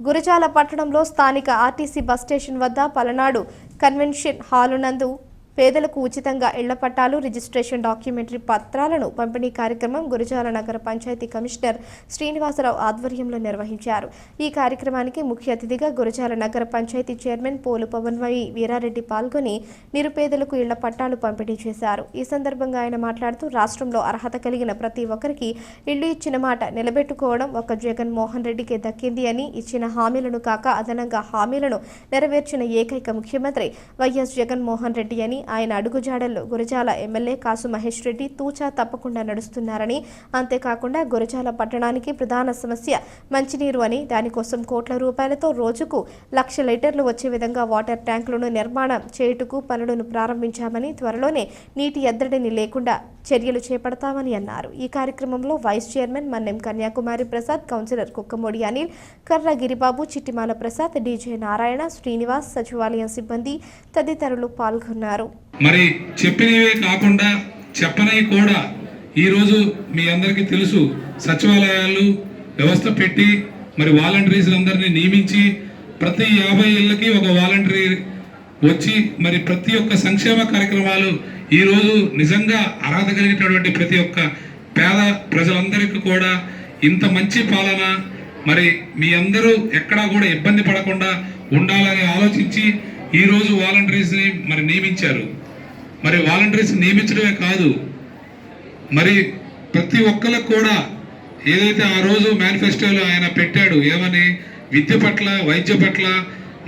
గురజాల పట్టణంలో స్థానిక RTC bus station వద్ద పలనాడు కన్వెన్షన్ హాలు నందు పేదలకు ఉచితంగా ఇళ్ల పట్టాలు రిజిస్ట్రేషన్ డాక్యుమెంటరీ పత్రాలను పంపిణీ కార్యక్రమం గురజాల నగర పంచాయతీ కమిషనర్ శ్రీనివాసరావు ఆధ్వర్యంలో నిర్వహించారు. ఈ కార్యక్రమానికి ముఖ్య అతిథిగా గురజాల నగర పంచాయతీ చైర్మన్ పోలు పవన్వయి వీరారెడ్డి పాల్గొని నిరుపేదలకు ఇళ్ల పట్టాలు పంపిణీ చేశారు. ఈ సందర్భంగా ఆయన మాట్లాడుతూ రాష్ట్రంలో అర్హత కలిగిన ప్రతి ఒక్కరికి ఇళ్లు ఇచ్చిన మాట నిలబెట్టుకోవడం ఒక జగన్మోహన్ రెడ్డికే దక్కింది అని, ఇచ్చిన హామీలను కాక అదనంగా హామీలను నెరవేర్చిన ఏకైక ముఖ్యమంత్రి వైఎస్ జగన్మోహన్ రెడ్డి అని, ఆయన అడుగుజాడల్లో గురజాల ఎమ్మెల్యే కాసు మహేష్ రెడ్డి తూచా తప్పకుండా నడుస్తున్నారని, అంతేకాకుండా గురజాల పట్టణానికి ప్రధాన సమస్య మంచినీరు అని, దానికోసం కోట్ల రూపాయలతో రోజుకు 1,00,000 లీటర్లు వచ్చే విధంగా వాటర్ ట్యాంకులను నిర్మాణం చేయుటకు పనులను ప్రారంభించామని, త్వరలోనే నీటి ఎద్దడిని లేకుండా చర్యలు చేపడతామని అన్నారు. ఈ కార్యక్రమంలో vice chairman Mannem Kanyakumari Prasad, councillor Kukkamodi Anil, Karra Giribabu, Chittimala Prasad, DJ Narayana, Srinivas, సచివాలయం సిబ్బంది తదితరులు పాల్గొన్నారు. మరి చెప్పినవే కాకుండా చెప్పనవి కూడా ఈరోజు మీ అందరికీ తెలుసు, సచివాలయాలు వ్యవస్థ పెట్టి మరి వాలంటీర్స్ అందరినీ నియమించి ప్రతి 50 ఇళ్ళకి ఒక వాలంటీర్ వచ్చి మరి ప్రతి ఒక్క సంక్షేమ కార్యక్రమాలు ఈరోజు నిజంగా అర్హత కలిగినటువంటి ప్రతి ఒక్క పేద ప్రజలందరికీ కూడా ఇంత మంచి పాలన మరి మీ అందరూ ఎక్కడా కూడా ఇబ్బంది పడకుండా ఉండాలని ఆలోచించి ఈరోజు వాలంటీర్స్ని మరి నియమించారు. మరి వాలంటీర్స్ నియమించడమే కాదు, మరి ప్రతి ఒక్కరికి కూడా ఏదైతే ఆ రోజు మేనిఫెస్టోలో ఆయన పెట్టాడు, ఏమని విద్య పట్ల, వైద్య పట్ల,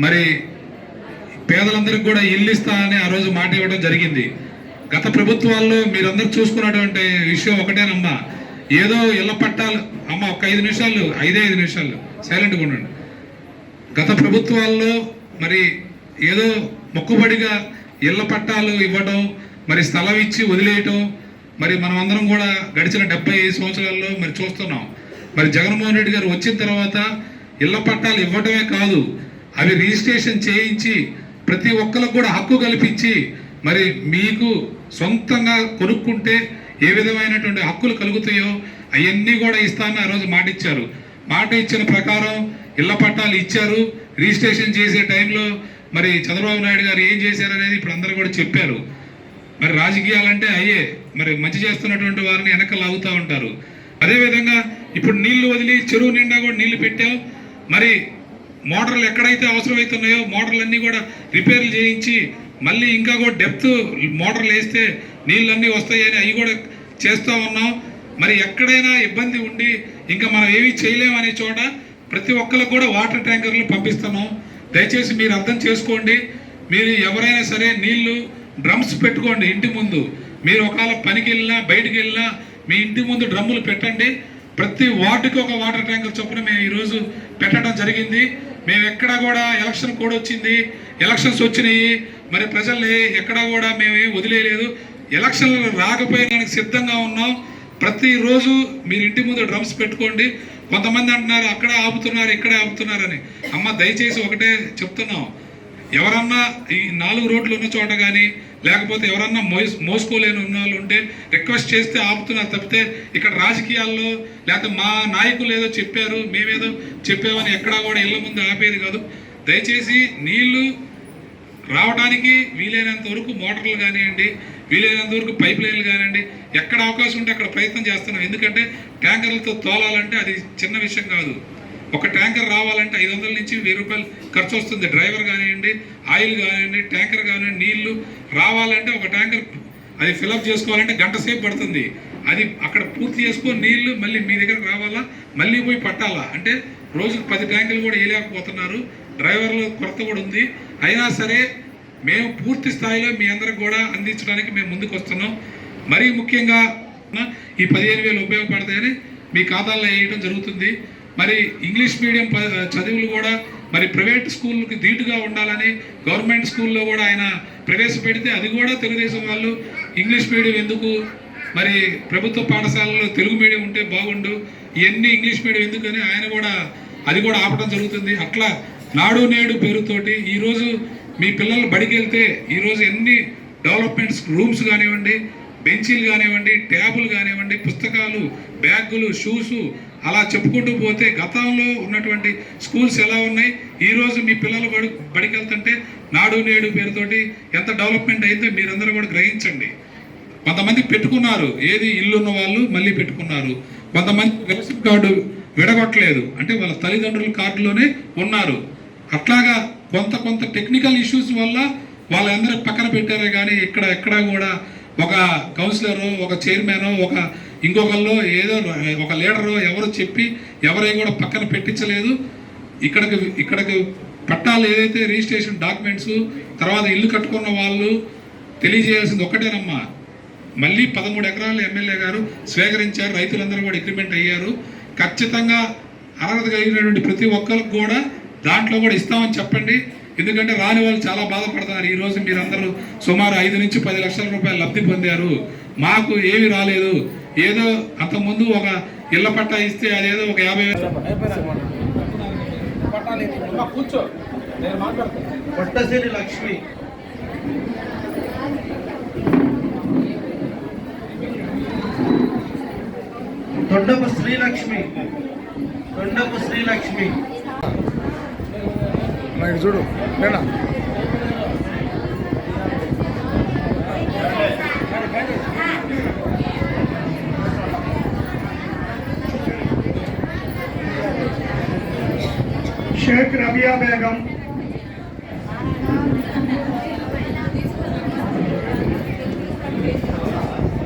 మరి పేదలందరికీ కూడా ఇల్లు ఇస్తా అని ఆ రోజు మాట ఇవ్వడం జరిగింది. గత ప్రభుత్వాల్లో మీరందరూ చూసుకున్నటువంటి విషయం ఒకటేనమ్మా, ఏదో ఇళ్ల పట్టాలు అమ్మ ఒక 5 నిమిషాలు సైలెంట్గా ఉండండి. గత ప్రభుత్వాల్లో మరి ఏదో మొక్కుబడిగా ఇళ్ల పట్టాలు ఇవ్వడం, మరి స్థలం ఇచ్చి వదిలేయటం, మరి మనం అందరం కూడా గడిచిన 75 సంవత్సరాల్లో మరి చూస్తున్నాం. మరి జగన్మోహన్ రెడ్డి గారు వచ్చిన తర్వాత ఇళ్ల పట్టాలు ఇవ్వటమే కాదు, అవి రిజిస్ట్రేషన్ చేయించి ప్రతి ఒక్కరికి కూడా హక్కు కల్పించి మరి మీకు సొంతంగా కొనుక్కుంటే ఏ విధమైనటువంటి హక్కులు కలుగుతాయో అవన్నీ కూడా ఇస్తానని ఆ రోజు మాట ఇచ్చారు. మాట ఇచ్చిన ప్రకారం ఇళ్ల పట్టాలు ఇచ్చారు. రిజిస్ట్రేషన్ చేసే టైంలో మరి చంద్రబాబు నాయుడు గారు ఏం చేశారనేది ఇప్పుడు అందరూ కూడా చెప్పారు. మరి రాజకీయాలంటే అయ్యే మరి మంచి చేస్తున్నటువంటి వారిని వెనక లాగుతూ ఉంటారు. అదేవిధంగా ఇప్పుడు నీళ్లు వదిలి చెరువు నిండా కూడా నీళ్లు పెట్టావు. మరి మోటార్లు ఎక్కడైతే అవసరమవుతున్నాయో మోటార్లన్నీ కూడా రిపేర్లు చేయించి మళ్ళీ ఇంకా కూడా డెప్త్ మోటార్లు వేస్తే నీళ్ళన్నీ వస్తాయని అవి కూడా చేస్తూ ఉన్నాం. మరి ఎక్కడైనా ఇబ్బంది ఉండి ఇంకా మనం ఏమీ చేయలేమనే చోట ప్రతి ఒక్కరికి కూడా వాటర్ ట్యాంకర్లు పంపిస్తున్నాం. దయచేసి మీరు అర్థం చేసుకోండి. మీరు ఎవరైనా సరే నీళ్లు డ్రమ్స్ పెట్టుకోండి ఇంటి ముందు. మీరు ఒకవేళ పనికి వెళ్ళినా బయటికి వెళ్ళినా మీ ఇంటి ముందు డ్రమ్ములు పెట్టండి. ప్రతి వార్డుకి ఒక వాటర్ ట్యాంకర్ చొప్పున మేము ఈరోజు పెట్టడం జరిగింది. మేము ఎక్కడా కూడా ఎలక్షన్ కూడా వచ్చింది, ఎలక్షన్స్ వచ్చినాయి, మరి ప్రజల్ని ఎక్కడా కూడా మేము వదిలేయలేదు. ఎలక్షన్లు రాకపోయేదానికి సిద్ధంగా ఉన్నాం. ప్రతిరోజు మీరు ఇంటి ముందు డ్రమ్స్ పెట్టుకోండి. కొంతమంది అంటున్నారు అక్కడే ఆపుతున్నారు ఇక్కడే ఆపుతున్నారని. అమ్మ దయచేసి ఒకటే చెప్తున్నాం, ఎవరన్నా ఈ 4 రోడ్లు ఉన్న చోట కానీ లేకపోతే ఎవరన్నా మోసుకోలేని ఉన్న వాళ్ళు ఉంటే రిక్వెస్ట్ చేస్తే ఆపుతున్నారు తప్పితే ఇక్కడ రాజకీయాల్లో లేకపోతే మా నాయకులు ఏదో చెప్పారు మేమేదో చెప్పామని ఎక్కడా కూడా ఇళ్ల ముందు ఆపేది కాదు. దయచేసి నీళ్లు రావడానికి వీలైనంత వరకు మోటార్లు కానివ్వండి, వీలైనంత వరకు పైప్ లైన్లు కానివ్వండి, ఎక్కడ అవకాశం ఉంటే అక్కడ ప్రయత్నం చేస్తున్నాం. ఎందుకంటే ట్యాంకర్లతో తోలాలంటే అది చిన్న విషయం కాదు. ఒక ట్యాంకర్ రావాలంటే 500 నుంచి 1000 రూపాయలు ఖర్చు వస్తుంది. డ్రైవర్ కానివ్వండి, ఆయిల్ కానివ్వండి, ట్యాంకర్ కానివ్వండి, నీళ్లు రావాలంటే ఒక ట్యాంకర్ అది ఫిలప్ చేసుకోవాలంటే గంట సేపు పడుతుంది. అది అక్కడ పూర్తి చేసుకొని నీళ్లు మళ్ళీ మీ దగ్గరకు రావాలా, మళ్ళీ పోయి పట్టాలా. అంటే రోజుకు 10 ట్యాంకులు కూడా వేయలేకపోతున్నారు. డ్రైవర్ల కొరత కూడా ఉంది. అయినా సరే మేము పూర్తి స్థాయిలో మీ అందరికి కూడా అందించడానికి మేము ముందుకు వస్తున్నాం. మరీ ముఖ్యంగా ఈ 15,000 ఉపయోగపడతాయని మీ ఖాతాల్లో వేయడం జరుగుతుంది. మరి ఇంగ్లీష్ మీడియం చదువులు కూడా మరి ప్రైవేట్ స్కూళ్ళకి ధీటుగా ఉండాలని గవర్నమెంట్ స్కూల్లో కూడా ఆయన ప్రవేశపెడితే అది కూడా తెలుగుదేశం వాళ్ళు ఇంగ్లీష్ మీడియం ఎందుకు, మరి ప్రభుత్వ పాఠశాలలో తెలుగు మీడియం ఉంటే బాగుండు, ఇవన్నీ ఇంగ్లీష్ మీడియం ఎందుకని ఆయన కూడా అది కూడా ఆపడం జరుగుతుంది. అట్లా నాడు నేడు పేరుతోటి ఈరోజు మీ పిల్లలు బడికి వెళ్తే ఈరోజు ఎన్ని డెవలప్మెంట్స్ రూమ్స్ కానివ్వండి, బెంచీలు కానివ్వండి, ట్యాబులు కానివ్వండి, పుస్తకాలు, బ్యాగులు, షూసు, అలా చెప్పుకుంటూ పోతే గతంలో ఉన్నటువంటి స్కూల్స్ ఎలా ఉన్నాయి, ఈరోజు మీ పిల్లలు బడికి వెళ్తుంటే నాడు నేడు పేరుతోటి ఎంత డెవలప్మెంట్ అయిందో మీరందరూ కూడా గ్రహించండి. కొంతమంది పెట్టుకున్నారు, ఏది ఇల్లున్న వాళ్ళు మళ్ళీ పెట్టుకున్నారు. కొంతమంది రేషన్ కార్డు విడగొట్టలేదు, అంటే వాళ్ళ తల్లిదండ్రుల కార్డులోనే ఉన్నారు. అట్లాగా కొంత టెక్నికల్ ఇష్యూస్ వల్ల వాళ్ళందరూ పక్కన పెట్టారే కానీ ఎక్కడ కూడా ఒక కౌన్సిలరు, ఒక చైర్మన్, ఒక ఇంకొకళ్ళు ఏదో ఒక లీడరు ఎవరు చెప్పి ఎవరైనా కూడా పక్కన పెట్టించలేదు. ఇక్కడికి పట్టాలు ఏదైతే రిజిస్ట్రేషన్ డాక్యుమెంట్స్, తర్వాత ఇల్లు కట్టుకున్న వాళ్ళు తెలియజేయాల్సింది ఒక్కటేనమ్మా, మళ్ళీ 13 ఎకరాలు ఎమ్మెల్యే గారు స్వీకరించారు, రైతులందరూ కూడా అగ్రిమెంట్ అయ్యారు. ఖచ్చితంగా అర్హత కలిగినటువంటి ప్రతి ఒక్కరికి కూడా దాంట్లో కూడా ఇస్తామని చెప్పండి. ఎందుకంటే రాని వాళ్ళు చాలా బాధపడతారు. ఈరోజు మీరందరూ సుమారు 5 నుంచి 10 లక్షల రూపాయలు లబ్ధి పొందారు, మాకు ఏమి రాలేదు. ఏదో అంతకుముందు ఒక ఇళ్ల పట్టా ఇస్తే అదేదో ఒక 50,000 కొట్టసిరి లక్ష్మి, దొండపు శ్రీలక్ష్మి, చూడు షేక్ రబియా బేగం,